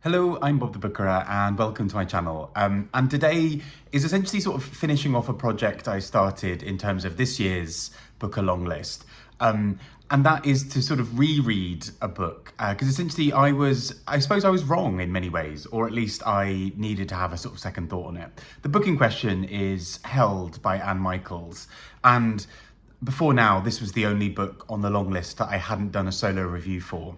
Hello, I'm Bob the Bookerer and welcome to my channel. And today is essentially sort of finishing off a project I started in terms of this year's Booker long list. And that is to sort of reread a book, because essentially I suppose I was wrong in many ways, or at least I needed to have a sort of second thought on it. The book in question is Held by Anne Michaels. And before now, this was the only book on the long list that I hadn't done a solo review for.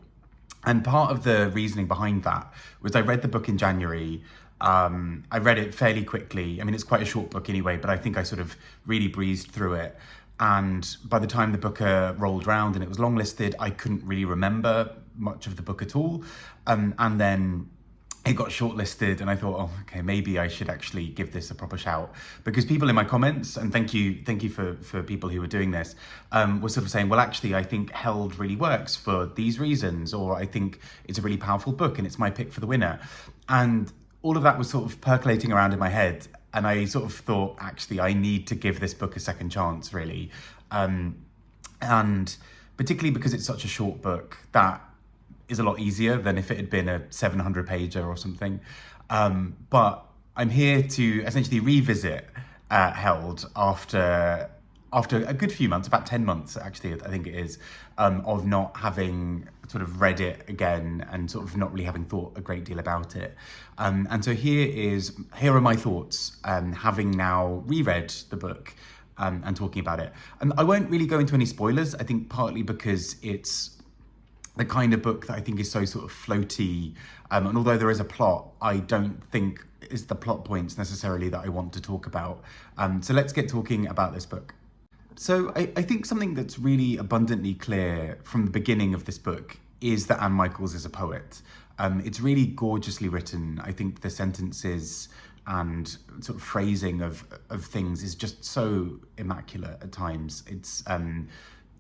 And part of the reasoning behind that was I read the book in January. I read it fairly quickly. I mean, it's quite a short book anyway, but I think I sort of really breezed through it. And by the time the Booker rolled round and it was longlisted, I couldn't really remember much of the book at all. And then it got shortlisted and I thought, oh, okay, maybe I should actually give this a proper shout, because people in my comments, and thank you for people who were doing this, were sort of saying, well, actually, I think Held really works for these reasons, or I think it's a really powerful book and it's my pick for the winner. And all of that was sort of percolating around in my head. And I sort of thought, actually, I need to give this book a second chance, really. And particularly because it's such a short book, that is a lot easier than if it had been a 700-pager or something. But I'm here to essentially revisit Held after a good few months, about 10 months actually, I think it is, of not having sort of read it again and sort of not really having thought a great deal about it. And so here are my thoughts, having now reread the book and talking about it. And I won't really go into any spoilers, I think partly because it's the kind of book that I think is so sort of floaty. And although there is a plot, I don't think it's the plot points necessarily that I want to talk about. So let's get talking about this book. So I think something that's really abundantly clear from the beginning of this book is that Anne Michaels is a poet. It's really gorgeously written. I think the sentences and sort of phrasing of things is just so immaculate at times. It's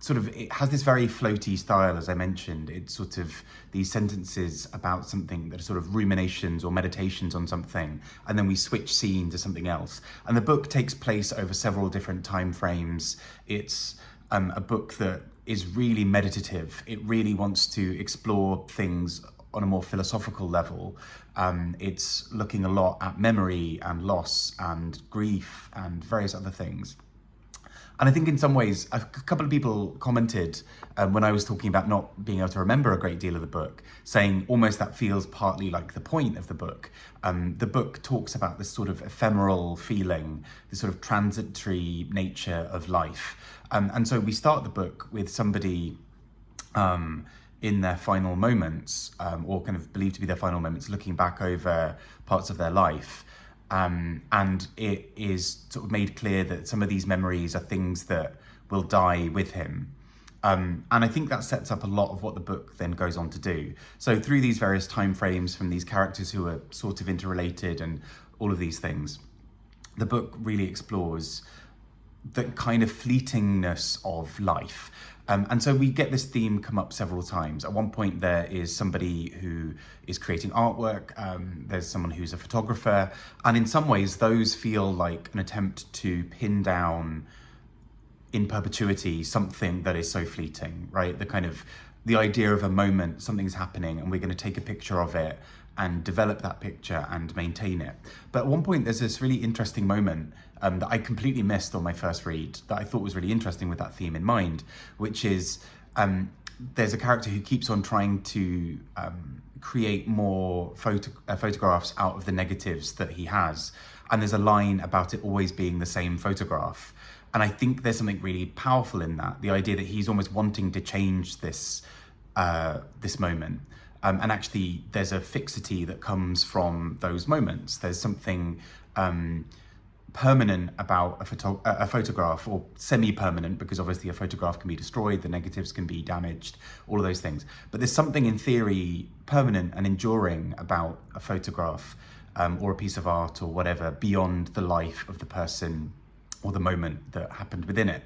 it has this very floaty style, as I mentioned. It's sort of these sentences about something that are sort of ruminations or meditations on something, and then we switch scene to something else. And the book takes place over several different time frames. It's a book that is really meditative. It really wants to explore things on a more philosophical level. It's looking a lot at memory and loss and grief and various other things. And I think in some ways, a couple of people commented when I was talking about not being able to remember a great deal of the book, saying almost that feels partly like the point of the book. The book talks about this sort of ephemeral feeling, this sort of transitory nature of life. And so we start the book with somebody in their final moments, or kind of believed to be their final moments, looking back over parts of their life. And it is sort of made clear that some of these memories are things that will die with him. And I think that sets up a lot of what the book then goes on to do. So through these various time frames from these characters who are sort of interrelated and all of these things, the book really explores the kind of fleetingness of life. And so we get this theme come up several times. At one point there is somebody who is creating artwork, there's someone who's a photographer, and in some ways those feel like an attempt to pin down in perpetuity something that is so fleeting, right? The idea of a moment, something's happening and we're going to take a picture of it and develop that picture and maintain it. But at one point there's this really interesting moment that I completely missed on my first read that I thought was really interesting with that theme in mind, which is there's a character who keeps on trying to create more photographs out of the negatives that he has. And there's a line about it always being the same photograph. And I think there's something really powerful in that, the idea that he's almost wanting to change this moment. And actually, there's a fixity that comes from those moments. There's something permanent about a photograph, or semi-permanent, because obviously a photograph can be destroyed, the negatives can be damaged, all of those things. But there's something in theory permanent and enduring about a photograph or a piece of art or whatever beyond the life of the person or the moment that happened within it.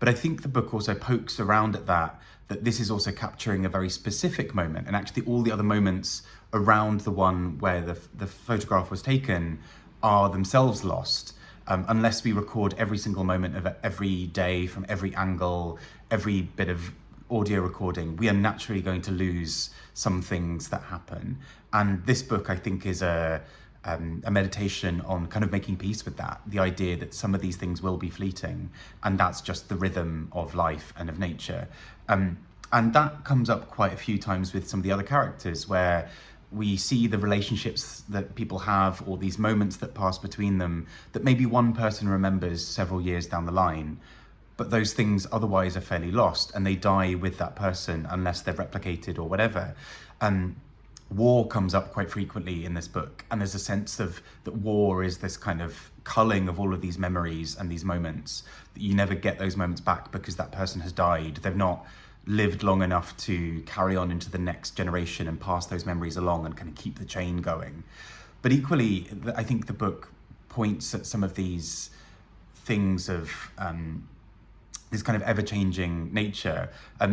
But I think the book also pokes around at that this is also capturing a very specific moment, and actually all the other moments around the one where the photograph was taken are themselves lost, unless we record every single moment of every day from every angle, every bit of audio recording, we are naturally going to lose some things that happen. And this book, I think, is a meditation on kind of making peace with that, the idea that some of these things will be fleeting, and that's just the rhythm of life and of nature. And that comes up quite a few times with some of the other characters, where we see the relationships that people have, or these moments that pass between them, that maybe one person remembers several years down the line, but those things otherwise are fairly lost, and they die with that person unless they're replicated or whatever. War comes up quite frequently in this book, and there's a sense of that war is this kind of culling of all of these memories and these moments, that you never get those moments back because that person has died. They've not lived long enough to carry on into the next generation and pass those memories along and kind of keep the chain going. But equally, I think the book points at some of these things of this kind of ever-changing nature.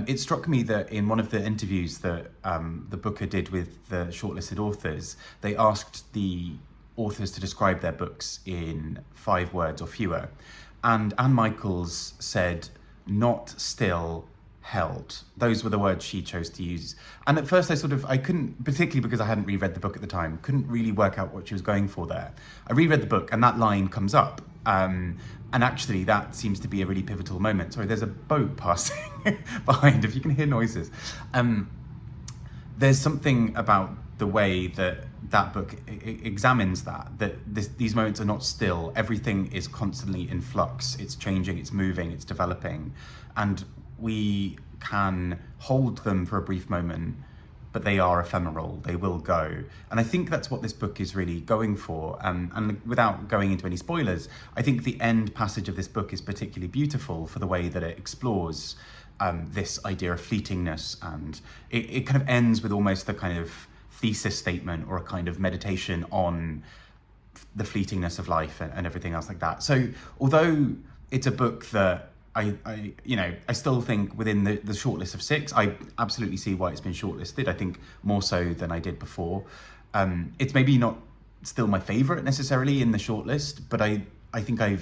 It struck me that in one of the interviews that the Booker did with the shortlisted authors, they asked the authors to describe their books in 5 words or fewer. And Anne Michaels said, "Not still, held." Those were the words she chose to use. And at first I couldn't, particularly because I hadn't reread the book at the time, couldn't really work out what she was going for there. I reread the book and that line comes up. And actually that seems to be a really pivotal moment. Sorry, there's a boat passing behind, if you can hear noises. There's something about the way that book examines that these moments are not still. Everything is constantly in flux. It's changing, it's moving, it's developing. And we can hold them for a brief moment, but they are ephemeral, they will go. And I think that's what this book is really going for. And without going into any spoilers, I think the end passage of this book is particularly beautiful for the way that it explores this idea of fleetingness. And it kind of ends with almost the kind of thesis statement or a kind of meditation on the fleetingness of life and everything else like that. So although it's a book that I still think within the shortlist of 6, I absolutely see why it's been shortlisted. I think more so than I did before. It's maybe not still my favorite necessarily in the shortlist, but I think I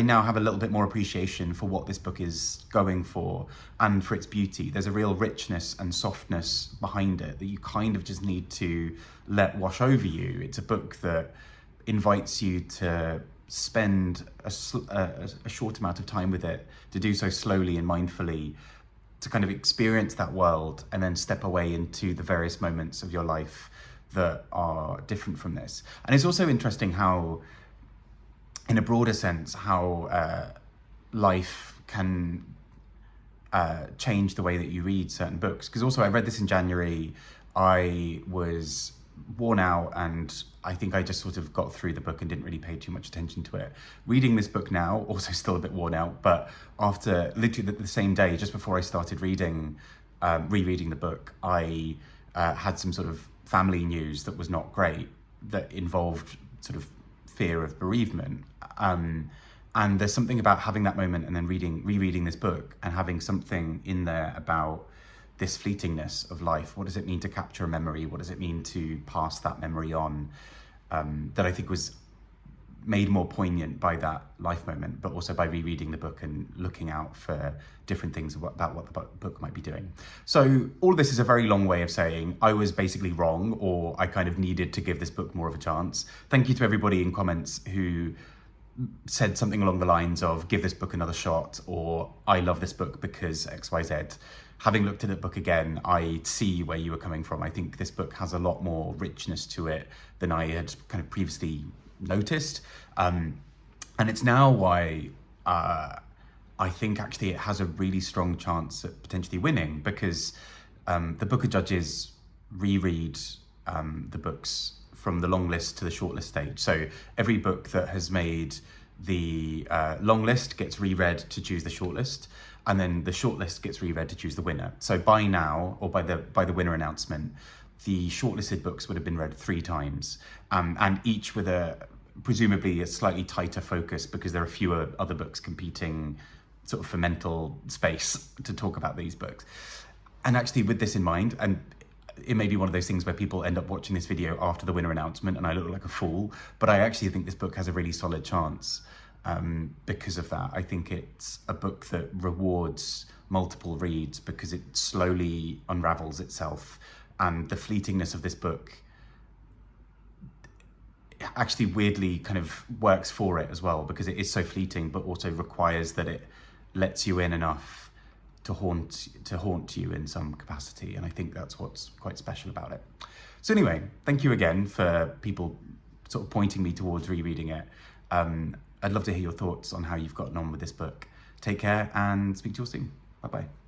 now have a little bit more appreciation for what this book is going for and for its beauty. There's a real richness and softness behind it that you kind of just need to let wash over you. It's a book that invites you to spend a short amount of time with it, to do so slowly and mindfully, to kind of experience that world and then step away into the various moments of your life that are different from this. And it's also interesting how, in a broader sense, how life can change the way that you read certain books. Because also I read this in January, I was worn out, and I think I just sort of got through the book and didn't really pay too much attention to it. Reading this book now, also still a bit worn out, but after literally the same day, just before I started rereading the book, I had some sort of family news that was not great, that involved sort of fear of bereavement. And there's something about having that moment and then rereading this book and having something in there about this fleetingness of life. What does it mean to capture a memory? What does it mean to pass that memory on? That I think was made more poignant by that life moment, but also by rereading the book and looking out for different things about what the book might be doing. So all of this is a very long way of saying I was basically wrong, or I kind of needed to give this book more of a chance. Thank you to everybody in comments who said something along the lines of give this book another shot, or I love this book because XYZ. Having looked at the book again, I see where you were coming from. I think this book has a lot more richness to it than I had kind of previously noticed. And it's now why I think actually it has a really strong chance at potentially winning, because the Booker judges reread the books from the long list to the shortlist stage. So every book that has made the long list gets reread to choose the shortlist, and then the shortlist gets reread to choose the winner. So by now, or by the winner announcement, the shortlisted books would have been read 3 times, and each with presumably a slightly tighter focus, because there are fewer other books competing sort of for mental space to talk about these books. And actually with this in mind, and it may be one of those things where people end up watching this video after the winner announcement and I look like a fool, but I actually think this book has a really solid chance. because of that. I think it's a book that rewards multiple reads because it slowly unravels itself, and the fleetingness of this book actually weirdly kind of works for it as well, because it is so fleeting but also requires that it lets you in enough to haunt you in some capacity, and I think that's what's quite special about it. So anyway, thank you again for people sort of pointing me towards rereading it. I'd love to hear your thoughts on how you've gotten on with this book. Take care and speak to you all soon. Bye bye.